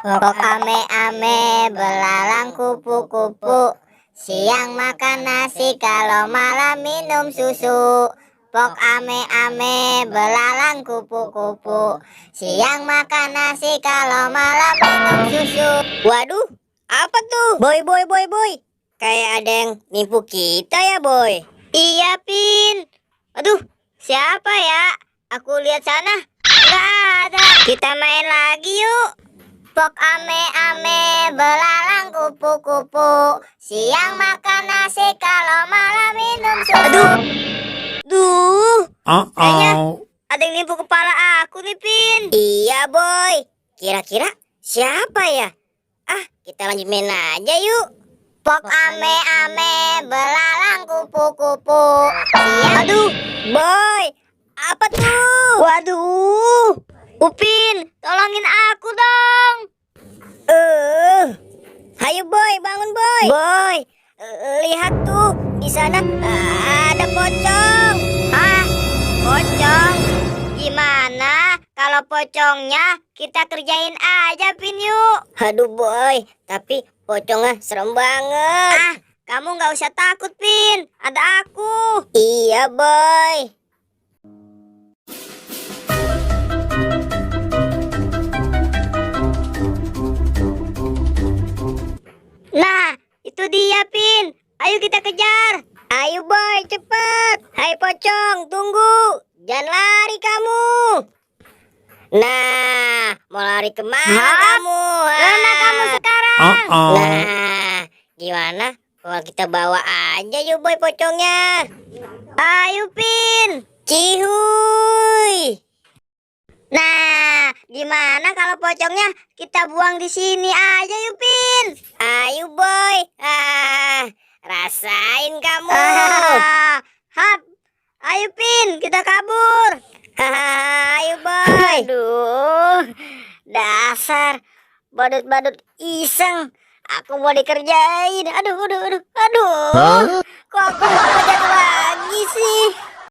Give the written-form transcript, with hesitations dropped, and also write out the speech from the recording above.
Pok ame-ame belalang kupu-kupu, siang makan nasi kalau malam minum susu. Pok ame-ame belalang kupu-kupu, siang makan nasi kalau malam minum susu. Waduh, apa tuh? Boy, kayak ada yang nipu kita ya, Boy. Iya, Pin. Aduh, siapa ya? Aku lihat sana, nggak ada. Kita main lagi yuk. Pok ame-ame belalang kupu-kupu, siang makan nasi kalau malam minum susu. Kayaknya ada yang nipu kepala aku nih, Pin. Iya, Boy. Kira-kira siapa ya? Kita lanjut main aja yuk. Pok ame-ame belalang kupu-kupu, siang. Boy, apa tuh? Waduh, Upin, tolongin aku dong. Hayo Boy, bangun Boy. Boy, lihat tuh di sana ada pocong. Pocong? Gimana kalau pocongnya kita kerjain aja, Pin, yuk. Aduh Boy, tapi pocongnya serem banget. Kamu nggak usah takut, Pin. Ada aku. Iya Boy. Nah, itu dia, Pin. Ayo kita kejar. Ayo, Boy, cepat. Hai pocong, tunggu. Jangan lari kamu. Nah, mau lari kemana kamu? Mana kamu sekarang? Nah, gimana kalau kita bawa aja yuk, Boy, pocongnya. Ayo, Pin. Cihuy. Nah, gimana kalau pocongnya kita buang di sini aja yuk, Pin? Ayo, Boy. Rasain kamu. Hap. Ayo, Pin, kita kabur. Ayo, Boy. Aduh, dasar badut-badut iseng. Aku mau dikerjain. Aduh. Kok aku jatuh lagi sih?